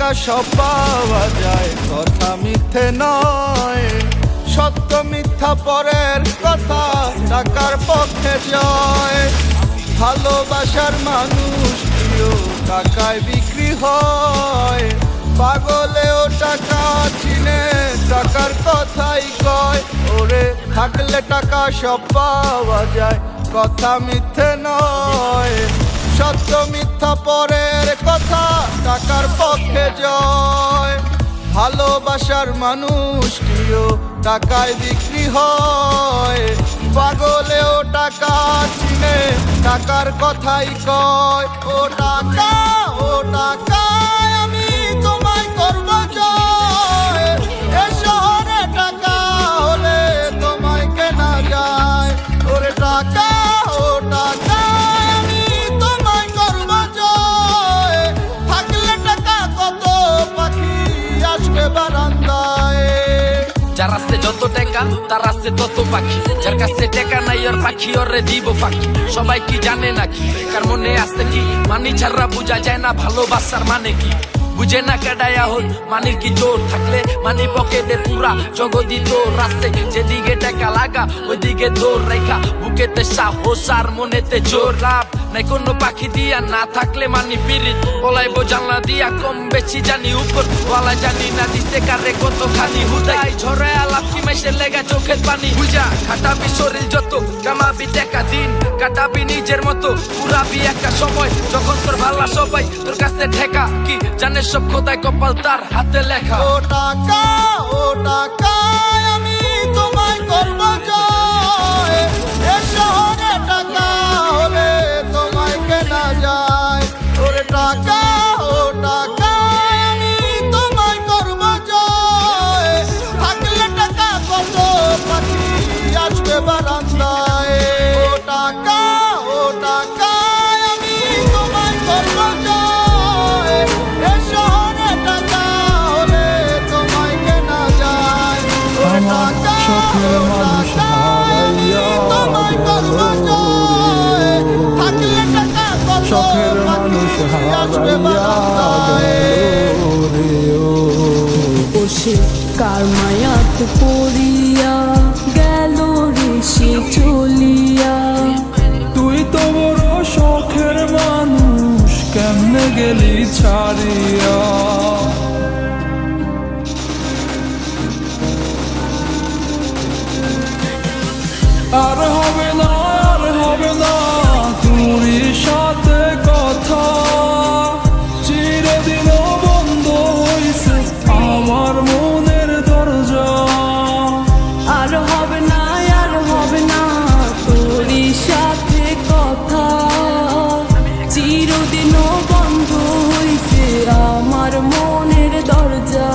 টাকা সব পাওয়া যায়, কথা মিথ্যে নয়। সত্য মিথ্যা পরের কথা, টাকার পক্ষে জয়। ভালোবাসার মানুষ প্রিয় টাকায় বিক্রি হয়। পাগলেও টাকা চিনে, টাকার কথাই কয়। ওরে থাকলে টাকা সব পাওয়া যায়, কথা মিথ্যে নয়। সত্য মিথ্যা পরের কথা, টাকার পক্ষে জয়। ভালোবাসার মানুষটিও টাকায় বিক্রি হয়। পাগলেও টাকা চিনে, টাকার কথাই কয়। ও টাকা, ও টাকা, আমি তোমায় করব জয়। এ শহরে টাকা হলে তোমায় কেনা যায়। ওরে টাকা, ও টাকা, আমি তোমায় করব জয়। থাকলে টাকা কত পাখি আসবে বারান্দায়। যার আছে যত টাকা তার আছে তত পাখি, যার কাছে টাকা নাই ওর পাখি ওরে দিব ফাঁকি। সবাই কি জানে নাকি কার মনে আছে কি, মানি ছাড়া বোঝা যায় না ভালোবাসার মানে কি। বুঝে না কেডায় এখন মানির কি জোর থাকলে, মানি পকেটে পুরা জগদি তোর রাস্তে। যেদিকে টাকা লাগা ওইদিকে দৌড় রেখা, বুকেতে সাহস আর মনেতে জোর। লাভ নাই কোনো পাখি দিয়া, না থাকলে মানি পিরিত। পলাইবো জানলা দিয়া, কম বেশি জানি উপর ওয়ালা জানি না দিতে কারে কত খানি। হুদাই ঝরে আলাপ কি মেশে লেগা চোখের পানি। বুঝা খাটাবি শরীর যত, কামাবি টাকা দিন কাটাবি নিজের মতো। পুরাবি একটা সময় যখন তোর ভালা সবাই তোর কাছে ঠেকা। কি জানে সব খোদায় কপাল তার হাতে লেখা। ও টাকা, ও টাকা, আমি তোমায় করব জয়। এ শহরে টাকা হলে তোমায় কেনা যায়। ওরে টাকা, ও টাকা, আমি তোমায় করব জয়। থাকলে টাকা কত পাখি আসবে বারান্দায়। ও টাকা, ও টাকা, আমি তোমায় করব জয়। এ শহরে টাকা হলে তোমায় কেনা যায়। ওরে টাকা, ও টাকা, আমি তোমায় করব জয়। থাকলে টাকা কত পাখি আসবে বারান্দায়। বসে কার মায়াত পড়িয়া গেল রে সে চলিয়া। তুই তো বড় শখের মানুষ, কেমনে গেলি ছাড়িয়া। আর হবে না, আর হবে না তোর সাথে কথা। চিরদিন বন্ধ হইছে আমার মনের দরজা। আর হবে না, আর হবে না তোরই সাথে কথা। চিরদিনও বন্ধ হইছে আমার মনের দরজা।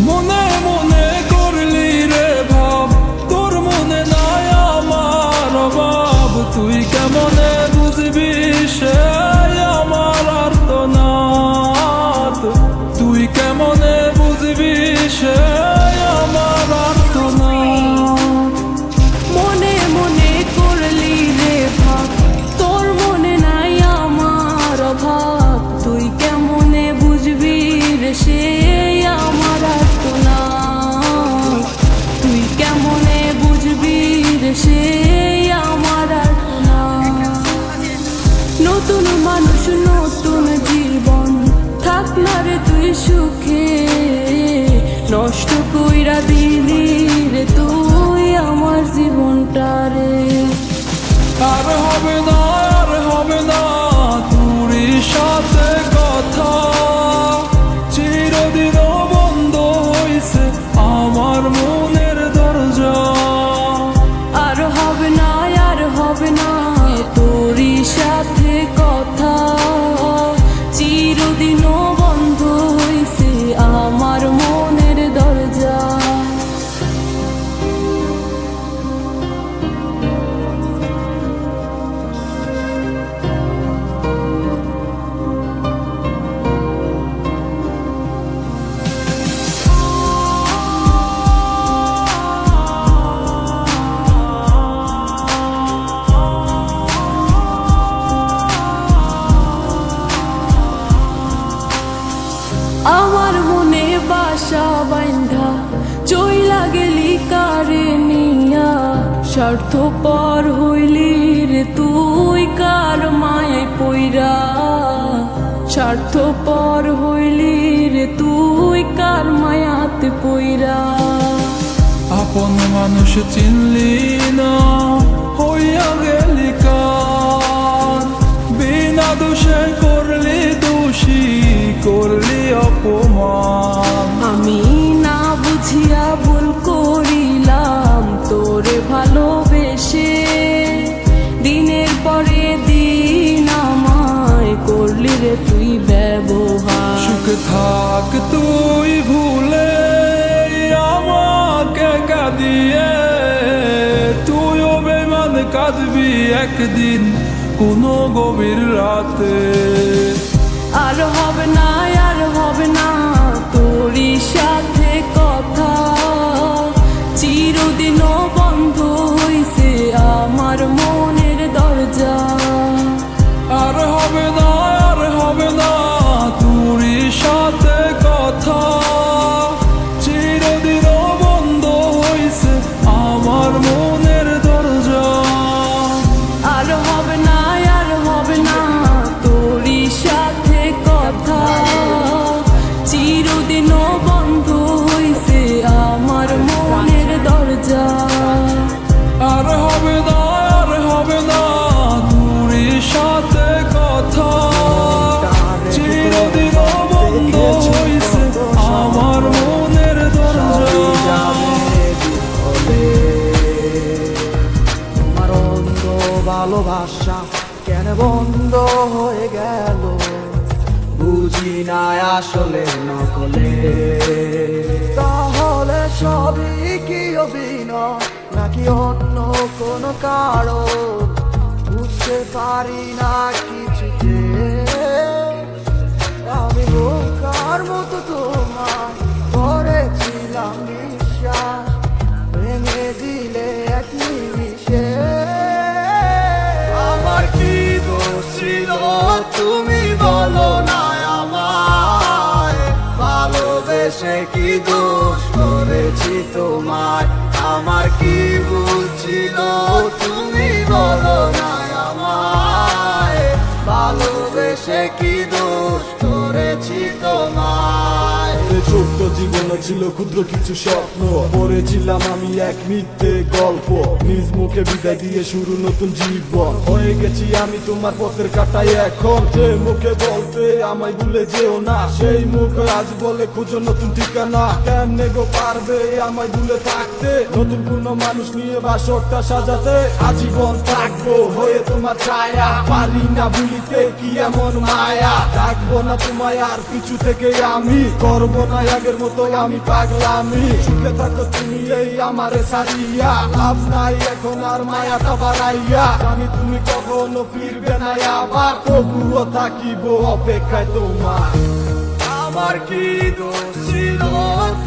মনে মনে করলি রে ভাব, তোর মনে নাই আমার অভাব। তুই কেমনে বুঝবি সে আমার আর্তনাদ। তুই কেমনে বুঝবি সে আমার আর্তনাদ। মনে মনে করলি রে ভাব, তোর মনে নাই আমার অভাব। তুই কেমনে বুঝবি রে সে আমার আর্তনাদ। তুই কেমনে বুঝবি রে সে আমার আর্তনাদ। নতুন মানুষ নতুন জীবন, থাক না রে তুই সুখে। নষ্ট কইরা দিলি রে তুই আমার জীবনটা রে। আর হবে না, আর হবে না তোর সাথে কথা। চিরদিন বন্ধ হইছে আমার মনের দরজা। আর হবে না, আর হবে না তোরই সাথে কথা। চিরদিনও বন্ধ হইছে আমার মনের দরজা। স্বার্থপর হইলি রে তুই কার মায়ায় পইরা, স্বার্থপর হইলি রে তুই কার মায়াতে পইরা। আপন মানুষ চিনলি না হইয়া গেলি কার, বিনা দোষে করলি দোষী করলি অপমান। আমি না বুঝিয়া ভুল করিলাম তোরে ভালোবেসে, দিনের পরে দিন আমায় করলি রে তুই ব্যবহার। সুখে থাক তুই ভুলে আমাকে কাঁদিয়ে, তুইও বেমান কাঁদবি একদিন কোনো গভীর রাতে। আর হবে না, আর হবে না তোরই সাথে কথা, চিরদিনও বন্ধ হইছে আমার মনের দরজা। আর হবে না, আর হবে না তোরই সাথে কথা, চিরদিনও বন্ধ হইছে আমার মনের দরজা। আর হবে না, আর হবে না তোরই সাথে কথা, চিরদিনও বন্ধ হইছে আমার মনের দরজা। আর হবে না, আর হবে না তোরই সাথে কথা, চিরদিনও বন্ধ হইছে আমার মনের দরজা। তোমার অন্ধ ভালোবাসা কেন বন্ধ হয়ে গেল, বুঝি না আসলে নকলে। তাহলে সবই কি অভিনয় নাকি অন্য কোনো কারণ, বুঝতে পারি না কিছুতে। আমি বোকার মতো তোমার করেছিলাম বিশ্বাস, ভেঙে দিলে এক নিমিষে। আমার কি দোষ ছিল তুমি বলো না আমায়, ভালোবেসে কি দোষ করেছি তোমায়। আমার কি ভুল ছিল তুমি বলো না আমায়, ভালোবেসে কি দোষ করেছি তোমায়। ছোট্ট জীবনে ছিল ক্ষুদ্র কিছু স্বপ্ন, পড়েছিলাম আমি এক মিথ্যে গল্প, নিজ মুখে বিদায় দিয়ে শুরু নতুন জীবন। হয়ে গেছি আমি তোমার পথের কাটায় এখন, যে মুখে বলতে আমায় ভুলে যেও না, সেই মুখ আজ বলে খুঁজো নতুন ঠিকানা। কেমনে গো পারবে আমায় ভুলে থাকতে, নতুন কোন মানুষ নিয়ে বাসরটা সাজাতে। আজীবন থাকবো হয়ে তোমার ছায়া, পারি না ভুলিতে কি এমন মায়া। ডাকবো না তোমায় আর পিছু থেকে আমি, করবো না আগের মতো আমি পাগলামি। সুখে থাকো তুমি এই আমারে সারিয়া, লাভ নাই এখন আর মায়াটা বাড়াইয়া। আমি তুমি কখনো ফিরবে না আবার, তবুও থাকিব অপেক্ষায় তোমার। আমার কি দোষ ছিল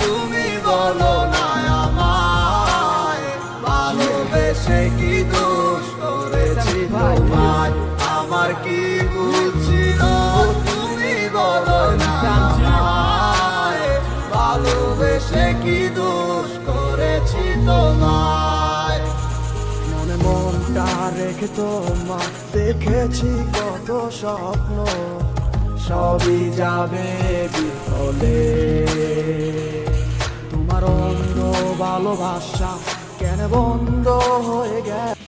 তুমি বলো না আমায়, ভালোবেসে কি দোষ করেছি তোমায়। আমার কি ভুল ছিল তুমি বলো না আমায়, ভালোবেসে কি দোষ করেছি তোমায়। মনে মনটা রেখে তোমার দেখেছি কত স্বপ্ন, সবই যাবে বিফলে। তোমার অন্ধ ভালোবাসা কেন বন্ধ হয়ে গেল।